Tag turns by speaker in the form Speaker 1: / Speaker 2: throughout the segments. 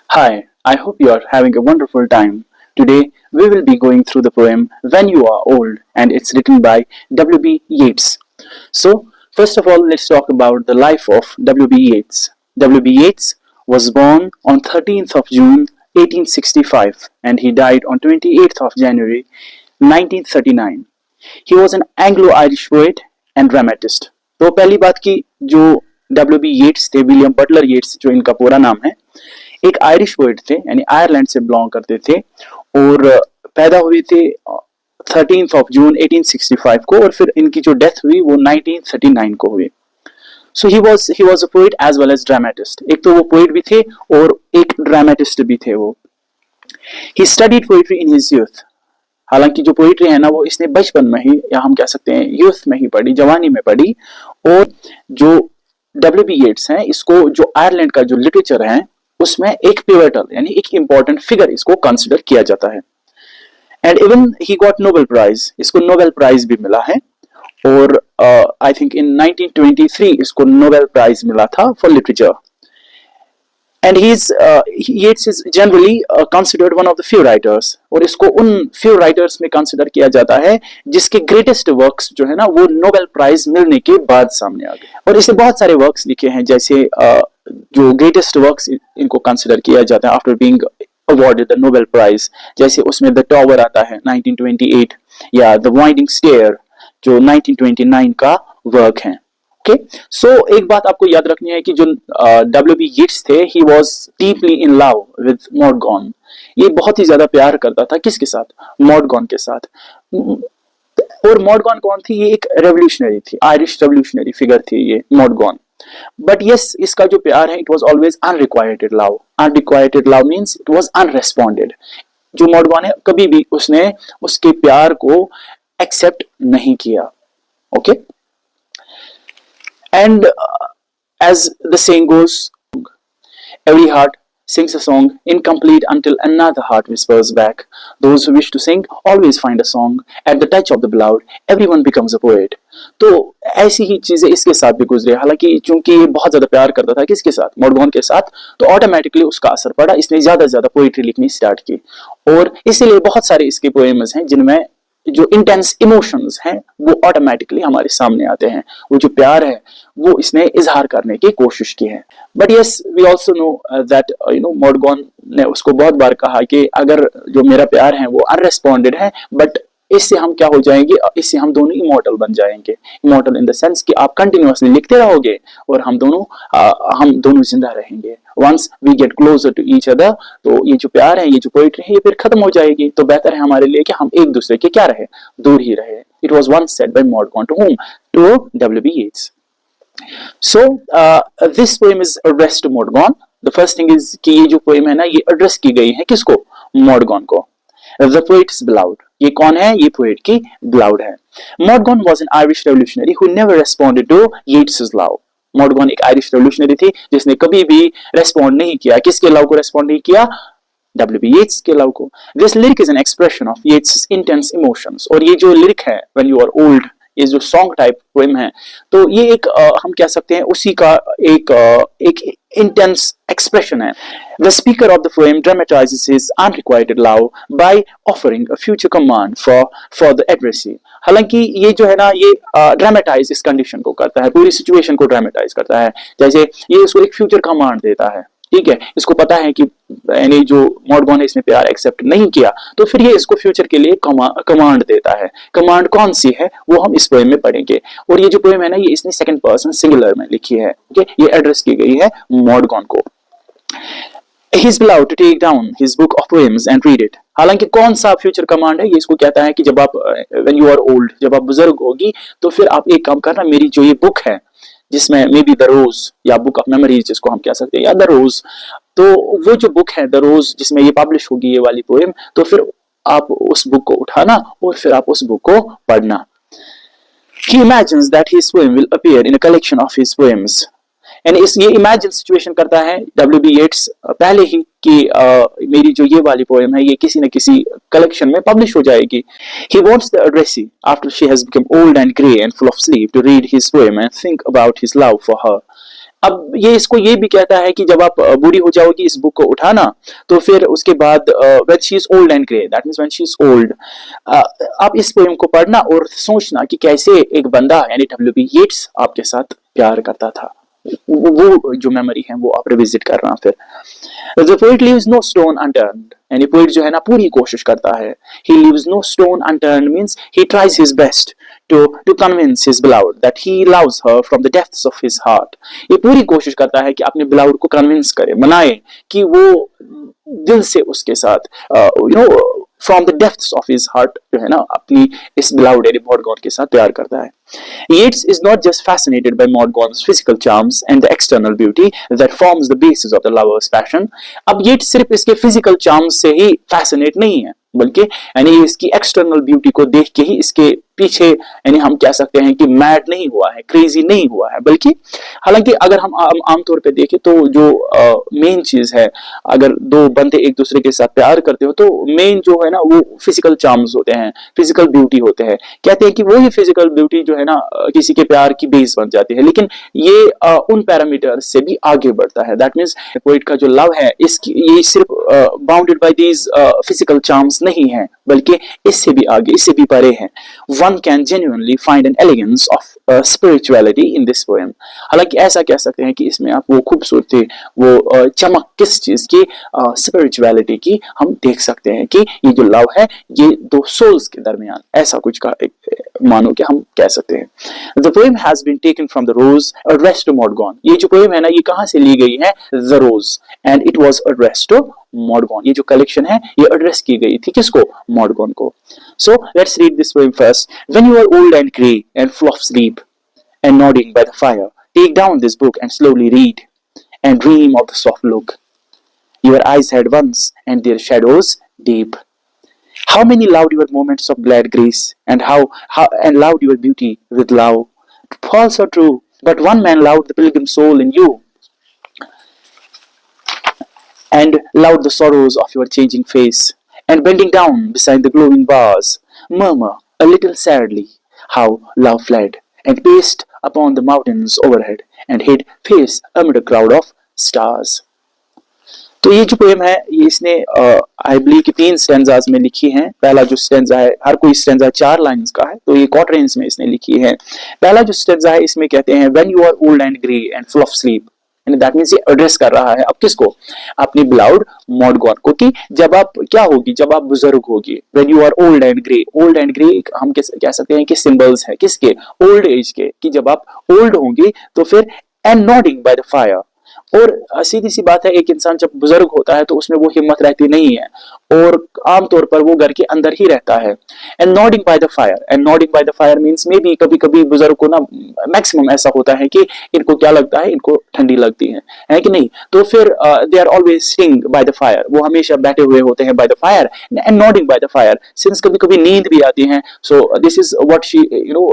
Speaker 1: Hi, I hope you are having a wonderful time. Today, we will be going through the poem When You Are Old, and it's written by W.B. Yeats. So, first of all, let's talk about the life of W.B. Yeats. W.B. Yeats was born on 13th of June 1865 and he died on 28th of January 1939. He was an Anglo-Irish poet and dramatist. तो पहली बात की जो W.B. Yeats थे, William Butler येट्स जो इनका पूरा नाम है, एक आयरिश पोइट थे, यानी आयरलैंड से बिलोंग करते थे और पैदा हुए थे 13 जून 1865 को और फिर इनकी जो डेथ हुई वो 1939 को हुई. So he was a poet as well as dramatist. एक तो वो पोइट भी थे और एक ड्रामेटिस्ट भी थे वो. He studied poetry in his youth. हालांकि जो पोइट्री है ना वो इसने बचपन में ही या हम कह सकते हैं यूथ में ही पढ़ी, जवानी में पढ़ी. और जो W.B. येट्स हैं इसको जो आयरलैंड का जो लिटरेचर है उसमें एक पिवटल यानी एक इंपॉर्टेंट फिगर इसको कंसिडर किया जाता है. And even he got Nobel prize. इसको नोबेल प्राइज भी मिला है और आई थिंक इन 1923 इसको नोबेल प्राइज मिला था for literature. And Yeats is generally considered one of the few writers. और इसको उन few writers में कंसिडर किया जाता है जिसके ग्रेटेस्ट वर्क्स जो है ना वो नोबेल प्राइज मिलने के बाद सामने आ गए. और इसने बहुत सारे वर्क्स लिखे हैं, जैसे जो ग्रेटेस्ट वर्क्स इनको कंसिडर किया जाता है after being awarded the Nobel prize. जैसे उसमें द टॉवर आता है 1928 या द वाइंडिंग स्टेयर जो 1929 का वर्क है. ओके, सो एक बात आपको याद रखनी है कि जो W.B. येट्स थे he was deeply in love with Maud Gonne. ये बहुत ही ज्यादा प्यार करता था किसके साथ? मॉडगॉन के साथ. और मॉडगॉन कौन थी? ये एक रेवोल्यूशनरी थी, आयरिश रेवोल्यूशनरी फिगर थी ये मॉडगॉन. बट यस, इसका जो प्यार है it was always unrequited love. Unrequited love means it was unresponded. जो मॉडगॉन है कभी भी उसने उसके प्यार को एक्सेप्ट नहीं किया. Okay, and as the saying goes, every heart sings a song incomplete until another heart whispers back. Those who wish to sing always find a song. At the touch of the beloved, everyone becomes a poet. तो ऐसी ही चीजें इसके साथ भी गुजरे. हालांकि चूंकि ये बहुत ज्यादा प्यार करता था किसके साथ? मॉडगॉन के साथ, तो ऑटोमेटिकली उसका असर पड़ा. इसने ज्यादा से ज्यादा पोइट्री लिखनी स्टार्ट की और इसीलिए बहुत सारे इसके पोएम्स हैं जिनमें जो इंटेंस इमोशंस हैं वो ऑटोमेटिकली हमारे सामने आते हैं. वो जो प्यार है वो इसने इजहार करने की कोशिश की है. But yes, we also know that Maud Gonne ने उसको बहुत बार कहा कि अगर जो मेरा प्यार है वो अनरेस्पॉन्डेड है, बट इससे हम क्या हो जाएंगे? इससे हम दोनों इमॉर्टल बन जाएंगे. इमॉर्टल इन द सेंस कि आप कंटिन्यूअसली लिखते रहोगे और हम दोनों जिंदा रहेंगे. Once we get closer to each other, तो ये जो प्यार है, ये जो पोइट्री है, ये फिर खत्म हो जाएगी. तो बेहतर है हमारे लिए कि हम एक दूसरे के क्या रहे? दूर ही रहे. It was once said by Maud Gonne to whom? To W.B. Yeats. So this poem is addressed to Mordgone. The first thing is कि ये जो poem है ना ये address की गई है किसको? मॉडगॉन को. The poet's beloved. ये कौन है? ये poet की beloved है. Mordgone was an Irish revolutionary who never responded to Yeats's love. मॉडगॉन एक आयरिश रेवोल्यूशनरी थी जिसने कभी भी रेस्पॉन्ड नहीं किया. किसके लव को रेस्पॉन्ड नहीं किया? W.B. Yeats के लव को. This lyric is an expression of Yeats' intense emotions. और ये जो लिरिक है When You Are Old, ये जो सॉन्ग टाइप पोएम है, तो ये एक हम कह सकते हैं उसी का एक इंटेंस एक्सप्रेशन है. The speaker of the poem dramatizes his unrequited love by offering a future command for the addressee. हालांकि ये जो है ना ये ड्रामेटाइज इस कंडीशन को करता है, पूरी सिचुएशन को ड्रामेटाइज करता है. जैसे ये इसको एक फ्यूचर कमांड देता है. ठीक है, इसको पता है कि यानी जो मॉडगॉन है इसने प्यार एक्सेप्ट नहीं किया, तो फिर ये इसको फ्यूचर के लिए कमांड देता है. कमांड कौन सी है वो हम इस पोएम में पढ़ेंगे. और ये जो पोएम है ना ये इसने सेकंड पर्सन सिंगुलर में लिखी है. ओके, ये एड्रेस की गई है मॉडगॉन को. He is allowed to take down his book of poems and read it. हालांकि कौन सा फ्यूचर कमांड है? ये इसको कहता है कि जब आप when you are old, जब आप बुजुर्ग होगी तो फिर आप एक काम करना, मेरी जो ये बुक है जिसमें मे बी द रोज या बुक ऑफ मेमोरीज जिसको हम कह सकते हैं या द रोज, तो वो जो बुक है द रोज जिसमें ये पब्लिश होगी ये वाली पोएम, तो फिर आप उस बुक को उठाना और फिर आप उस बुक को पढ़ना. He imagines that his poem will appear in a collection of his poems. यानी ये इमेजिन सिचुएशन करता है W.B. येट्स पहले ही कि मेरी जो ये वाली पोएम है ये किसी न किसी कलेक्शन में पब्लिश हो जाएगी. He wants the addressee, after she has become old and grey and full of sleep, to read his poem and think about his love for her. अब ये इसको ये भी कहता है कि जब आप बूढ़ी हो जाओगी इस बुक को उठाना, तो फिर उसके बाद when she is old and grey, that means when she is old, आप इस पोएम को पढ़ना और सोचना कि कैसे एक बंदा यानी डब्ल्यू बी येट्स आपके साथ प्यार करता था। वो जो मेमोरी है वो आप रिविजिट करना। फिर the poet leaves no stone unturned, यानी पोइट जो है ना पूरी कोशिश करता है। He leaves no stone unturned means he tries his best to convince his beloved that he loves her from the depths of his heart। ये पूरी कोशिश करता है कि अपने beloved को कन्विंस करे, मनाए कि वो दिल से उसके साथ from the depths of his heart जो है ना अपनी इस beloved यानी मॉडगॉन के साथ प्यार करता है। Yeats is not just fascinated by Maud physical charms and the external beauty that forms the basis of the lover's passion। अब Yeats सिर्फ इसके फिजिकल चार्म्स से ही फैसिनेट नहीं है, बल्कि यानी इसकी एक्सटर्नल ब्यूटी को देख के ही इसके पीछे यानी हम कह सकते हैं कि मैड नहीं हुआ है, क्रेजी नहीं हुआ है, बल्कि हालांकि अगर हम आमतौर पे देखें तो जो मेन चीज है, अगर दो बंदे एक दूसरे के साथ प्यार करते हो तो मेन जो है ना वो फिजिकल चार्म्स होते हैं, फिजिकल ब्यूटी होते हैं। कहते हैं कि वही फिजिकल ब्यूटी जो है ना किसी के प्यार की बेस बन जाती है, लेकिन ये उन पैरामीटर से भी आगे बढ़ता है। दैट मींस पोइट का जो लव है इसकी ये सिर्फ bounded by these physical charms नहीं है, बल्कि इससे भी आगे, इससे भी परे है। One can genuinely find an elegance of spirituality in this poem। हालांकि ऐसा कह सकते हैं कि इसमें आप वो खूबसूरती, वो चमक किस चीज की, स्पिरिचुअलिटी की हम देख सकते हैं कि ये जो लव है ये दो सोल्स के दरमियान ऐसा कुछ का मानो कि हम कह सकते हैं। The poem has been taken from the Rose addressed to Maud। ये जो पोएम है ना ये कहां से ली गई है? The Rose and it was addressed to Maud। ये जो कलेक्शन है ये एड्रेस की गई थी किसको? Maud को। So let's read this poem first। When you are old and grey and full of sleep and nodding by the fire, take down this book and slowly read and dream of the soft look your eyes had once and their shadows deep। How many loved your moments of glad grace and how and loved your beauty with love false or true, but one man loved the pilgrim soul in you and loved the sorrows of your changing face, and bending down beside the glowing bars, murmur a little sadly how love fled and paced upon the mountains overhead and hid face amid a crowd of stars। तो ये जो poem है ये इसने I believe कि 3 stanzas में लिखी है। पहला जो स्टैंजा है, हर कोई स्टैंजा 4 लाइंस का है, तो ये क्वार्टरेंस में इसने लिखी है। पहला जो स्टैंजा है इसमें कहते हैं when you are old and grey and full of sleep, यानी दैट मींस ये एड्रेस कर रहा है अब किसको? अपनी बिलाउड मॉडगॉन को, कि जब आप क्या होगी, जब आप बुजुर्ग होगी। When you are old and grey, old and grey हम कह सकते हैं कि सिंबल्स है किसके? ओल्ड एज के, कि जब आप ओल्ड होंगी तो फिर and nodding by the fire. और सीधी सी बात है एक इंसान जब बुजुर्ग होता है तो उसमें वो हिम्मत रहती नहीं है और आमतौर पर वो घर के अंदर ही रहता है। And nodding by the fire, and nodding by the fire means may be कभी कभी बुजुर्ग को ना मैक्सिमम ऐसा होता है कि इनको क्या लगता है, इनको ठंडी लगती है कि नहीं, तो फिर they are always sitting by the fire, वो हमेशा बैठे हुए होते हैं by the fire and nodding by the fire, since कभी कभी नींद भी आती है। So this is what she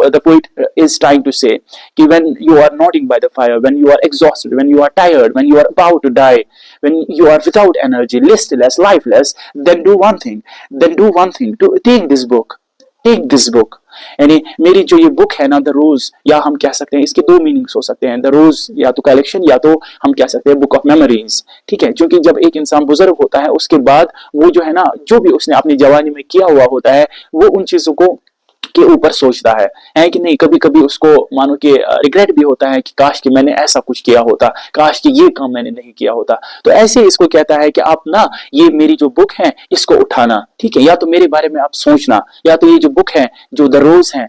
Speaker 1: the poet is trying to say कि when you are nodding by the fire, when you are exhausted, when you are tired, when you are about to die, when you are without energy, listless, lifeless, then do one thing, to take this book, यानी मेरी जो ये book है ना the रोज, या हम कह सकते हैं इसके 2 मीनिंग्स हो सकते हैं। द रोज या तो कलेक्शन या तो हम कह सकते हैं बुक ऑफ मेमोरीज, ठीक है, क्योंकि जब एक इंसान बुजुर्ग होता है उसके बाद वो जो है ना जो भी उसने अपनी जवानी में किया हुआ होता है वो उन चीजों को के ऊपर सोचता है कि नहीं, कभी कभी उसको मानो कि रिग्रेट भी होता है कि काश कि मैंने ऐसा कुछ किया होता, काश कि ये काम मैंने नहीं किया होता। तो ऐसे इसको कहता है कि आप ना ये मेरी जो बुक है इसको उठाना, ठीक है, या तो मेरे बारे में आप सोचना, या तो ये जो बुक है जो द रोज है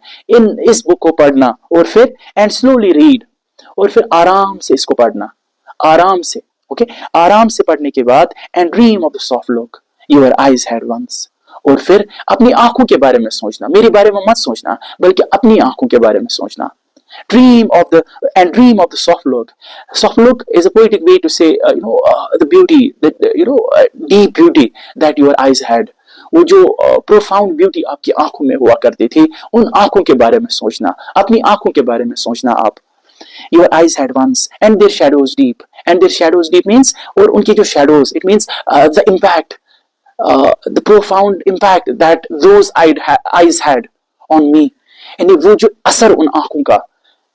Speaker 1: इस बुक को पढ़ना और फिर एंड स्लोली रीड, और फिर आराम से इसको पढ़ना, आराम से, ओके, आराम से पढ़ने के बाद and dream of the soft look your eyes had once, और फिर अपनी आंखों के बारे में सोचना, मेरे बारे में मत सोचना बल्कि अपनी आंखों के बारे में सोचना। Dream of the soft look. Soft look is a poetic way to say the beauty that deep beauty that your eyes had. वो जो profound beauty आपकी आंखों में हुआ करती थी, उन आंखों के बारे में सोचना, अपनी आंखों के बारे में सोचना आप। Your eyes had once and their shadows deep. And their shadows deep means, और उनकी जो shadows, it means the impact, the profound impact that those eyes had on me। यानी वो जो असर उन आंखों का,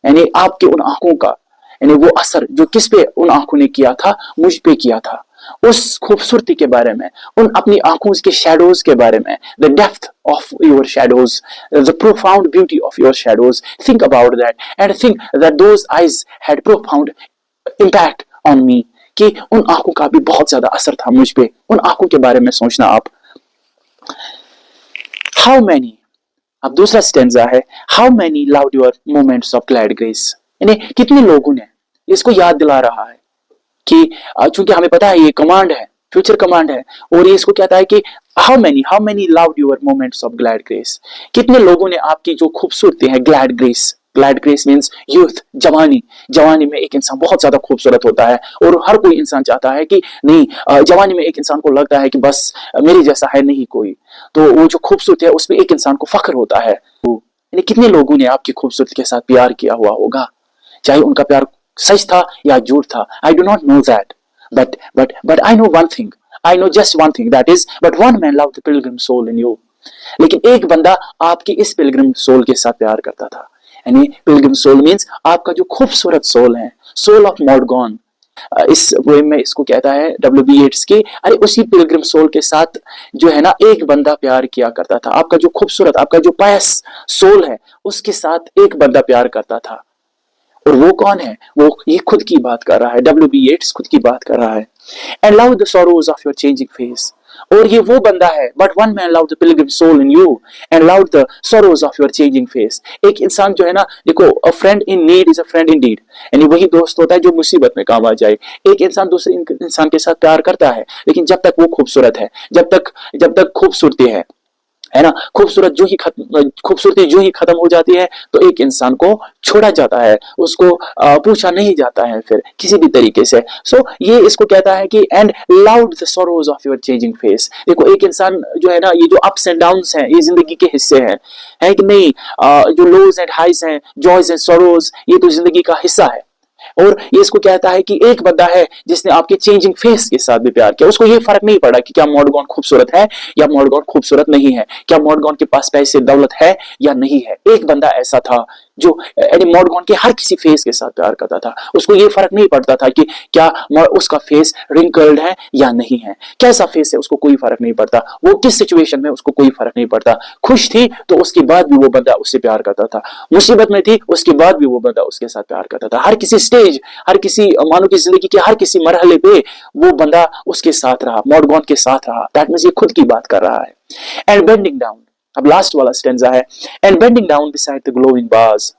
Speaker 1: यानी आपके उन आंखों का, यानी वो असर जो किस पे उन आंखों ने किया था, मुझ पे किया था, उस खूबसूरती के बारे में, उन अपनी आंखों के शैडोज के बारे में, the depth of your shadows, the profound beauty of your shadows. Think about that and think that those eyes had profound impact on me. कि उन आंखों का भी बहुत ज्यादा असर था मुझ पे। उन आंखों के बारे में सोचना आप। How many, अब दूसरा स्टेंजा है, How many loved your moments of glad grace, यानी कितने लोगों ने, इसको याद दिला रहा है कि चूंकि हमें पता है ये कमांड है, फ्यूचर कमांड है, और ये इसको कहता है कि how many loved your moments of glad grace, कितने लोगों ने आपकी जो खूबसूरती है, ग्लैड ग्रेस मीन्स यूथ, जवानी। जवानी में एक इंसान बहुत ज्यादा खूबसूरत होता है और हर कोई इंसान चाहता है कि नहीं, जवानी में एक इंसान को लगता है कि बस मेरे जैसा है नहीं कोई, तो वो जो खूबसूरती है उसमें एक इंसान को फख्र होता है। यानी कितने लोगों ने आपकी खूबसूरती के साथ प्यार किया हुआ होगा, चाहे उनका प्यार सच था या झूठ था। I do not know that, but I know one thing, I know just one thing, that is, but one man loved the pilgrim soul in you. लेकिन एक बंदा आपकी इस पिलग्रिम सोल के साथ प्यार करता था। यानी पिलग्रिम सोल मीन्स आपका जो खूबसूरत सोल है, सोल ऑफ मॉडगॉन। इस पोएम में इसको कहता है W.B. येट्स की, अरे उसी पिलग्रिम सोल के साथ जो है ना एक बंदा प्यार किया करता था। आपका जो खूबसूरत, आपका जो पायस सोल है, उसके साथ एक बंदा प्यार करता था। और वो कौन है? वो ये खुद की बात कर रहा है, W.B. येट्स खुद की बात कर रहा है। And love the sorrows of your changing face, और ये वो बंदा है, but one man love the pilgrim soul in you and love the sorrows of your changing face. एक इंसान जो है ना, देखो, a friend in need is a friend indeed, यानी वही दोस्त होता है जो मुसीबत में काम आ जाए। एक इंसान दूसरे इंसान के साथ प्यार करता है, लेकिन जब तक वो खूबसूरत है, जब तक खूबसूरती है ना, खूबसूरती जो ही खत्म हो जाती है तो एक इंसान को छोड़ा जाता है, उसको पूछा नहीं जाता है फिर किसी भी तरीके से। सो ये इसको कहता है कि and loud the sorrows of your changing face. देखो, एक इंसान जो है ना, ये जो अप्स एंड डाउन्स हैं ये जिंदगी के हिस्से हैं, है कि नहीं? जो लोज एंड हाइज हैं, जॉयज एंड सॉरोज, ये तो जिंदगी का हिस्सा है। और ये इसको कहता है कि एक बंदा है जिसने आपके चेंजिंग फेस के साथ भी प्यार किया। उसको ये फर्क नहीं पड़ा कि क्या मॉडगॉन खूबसूरत है या मॉडगॉन खूबसूरत नहीं है, क्या मॉडगॉन के पास पैसे दौलत है या नहीं है। एक बंदा ऐसा था जो मॉडगॉन के हर किसी फेस के साथ प्यार करता था। उसको ये फर्क नहीं पड़ता था कि क्या उसका फेस रिंकल्ड है या नहीं है, कैसा फेस है उसको कोई फर्क नहीं पड़ता, वो किस सिचुएशन में उसको कोई फर्क नहीं पड़ता। खुश थी तो उसके बाद भी वो बंदा उससे प्यार करता था, मुसीबत में थी उसके बाद भी वो बंदा उसके साथ प्यार करता था। हर किसी स्टेज, हर किसी मानो की जिंदगी के हर किसी मरहले पे वो बंदा उसके साथ रहा, मॉडगॉन के साथ रहा। दैट मींस ये खुद की बात कर रहा है। एंड बेंडिंग डाउन, अब लास्ट वाला स्टेंजा है, and bending down beside the glowing bars.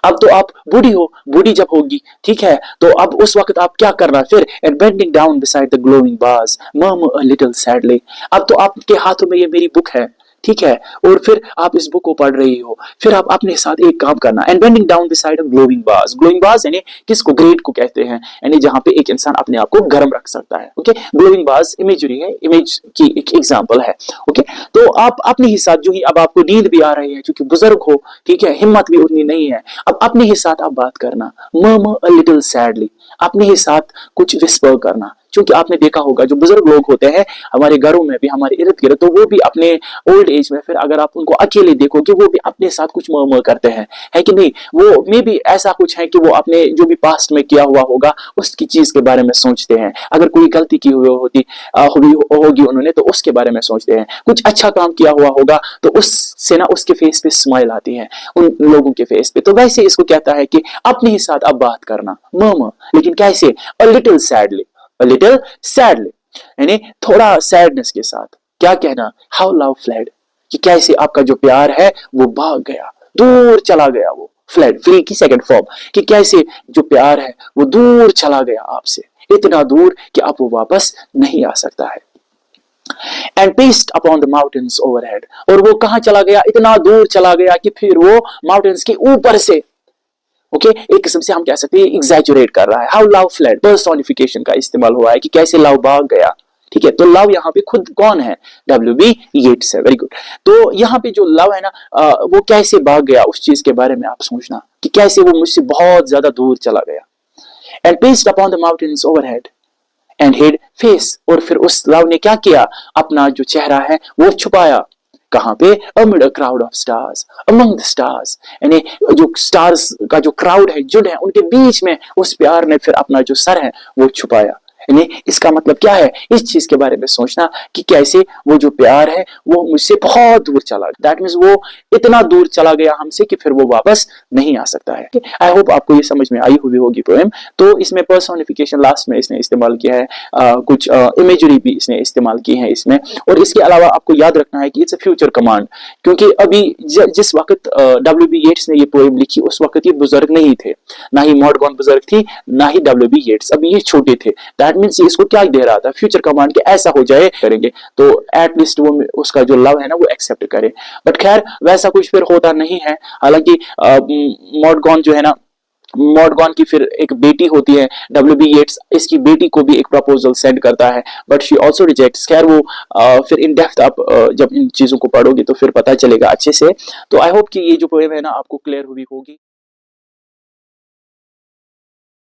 Speaker 1: अब तो आप बूढ़ी हो, बूढ़ी जब होगी, ठीक है, तो अब उस वक्त आप क्या करना फिर? And bending down beside the glowing bars murmur a little sadly. अब तो आपके हाथों में ये मेरी बुक है, ठीक है, और फिर आप इस बुक को पढ़ रही हो, फिर आप अपने साथ एक काम करना, and bending down beside a glowing bars. Glowing bars यानी किसको? ग्रेट को कहते हैं, यानी जहां पे एक इंसान अपने आप को गर्म रख सकता है। ओके, ग्लोइंग बार्स इमेजरी है, इमेज की एक एग्जांपल है। ओके, तो आप अपने ही साथ जो ही, अब आपको नींद भी आ रही है क्योंकि बुजुर्ग हो, ठीक है, हिम्मत भी उतनी नहीं है, अब अपने ही साथ आप बात करना, मर्मर अ लिटिल सैडली, अपने ही साथ कुछ विस्पर करना। क्योंकि आपने देखा होगा जो बुजुर्ग लोग होते हैं हमारे घरों में भी, हमारे इर्द गिर्द, तो वो भी अपने ओल्ड एज में फिर अगर आप उनको अकेले देखोगे वो भी अपने साथ कुछ मर्मर करते हैं, है कि नहीं? वो मे भी ऐसा कुछ है कि वो अपने जो भी पास्ट में किया हुआ होगा उसकी चीज के बारे में सोचते हैं। अगर कोई गलती की हुई होगी उन्होंने तो उसके बारे में सोचते हैं। कुछ अच्छा काम किया हुआ होगा तो उससे ना उसके फेस पे स्माइल आती है, उन लोगों के फेस पे। तो वैसे इसको कहता है कि अपने ही साथ अब बात करना, मर्मर, लेकिन कैसे? A little sadly, a little sadly, यानी थोड़ा सैडनेस के साथ। क्या कहना? how love fled, कि कैसे आपका जो प्यार है वो भाग गया, दूर चला गया। वो फ्लेड, फ्ली की सेकंड फॉर्म, कि कैसे जो प्यार है वो दूर चला गया आपसे, इतना दूर कि अब वो वापस नहीं आ सकता है। And paced upon the mountains overhead, और वो कहां चला गया? इतना दूर चला गया कि फिर वो माउंटेन्स के ऊपर से, ओके, एक किस्म से हम कह सकते हैं एग्जैजुरेट कर रहा है। हाउ लव फ्लेड, पर्सोनिफिकेशन का इस्तेमाल हुआ है कि कैसे लव भाग गया, ठीक है। तो लव यहाँ पे खुद कौन है? W.B. येट्स है। Very good. तो यहाँ पे जो लव है ना, वो कैसे भाग गया उस चीज के बारे में आप सोचना कि कैसे वो मुझसे बहुत ज्यादा दूर चला गया। And paced upon the mountains overhead and hid face, और फिर उस लव ने क्या किया? अपना जो चेहरा है वो छुपाया, कहाँ पे? Amid a crowd of stars, among the stars, यानी जो स्टार्स का जो क्राउड है, जुट है, उनके बीच में उस प्यार ने फिर अपना जो सर है वो छुपाया। यानी इसका मतलब क्या है? इस चीज के बारे में सोचना कि कैसे वो जो प्यार है वो मुझसे बहुत दूर चला गया। दैट मीन्स वो इतना दूर चला गया हमसे कि फिर वो वापस नहीं आ सकता है। आई होप आपको ये समझ में आई हुई होगी पोएम। तो इसमें पर्सोनिफिकेशन लास्ट में इसने इस्तेमाल किया है, कुछ इमेजरी भी इसने इस्तेमाल की है इसमें। और इसके अलावा आपको याद रखना है कि इट्स अ फ्यूचर कमांड, क्योंकि अभी जिस वक्त W.B. येट्स ने ये पोएम लिखी उस वक्त ये बुजुर्ग नहीं थे, ना ही मॉडगॉन बुजुर्ग थी, ना ही W.B. येट्स, अभी ये छोटे थे। दैट मीन्स इसको क्या दे रहा था? फ्यूचर कमांड के ऐसा हो जाए करेंगे तो एटलीस्ट वो उसका जो लव है ना वो एक्सेप्ट करे। बट खैर वैसा कुछ फिर होता नहीं है। हालांकि मॉडगॉन जो है ना, मॉडगॉन की फिर एक बेटी होती है, W.B. येट्स इसकी बेटी को भी एक प्रपोजल सेंड करता है, बट शी ऑल्सो रिजेक्ट्स। खैर वो फिर इन डेप्थ आप जब इन चीजों को पढ़ोगे तो फिर पता चलेगा अच्छे से। तो आई होप कि ये जो पोएम है ना आपको क्लियर हुई होगी।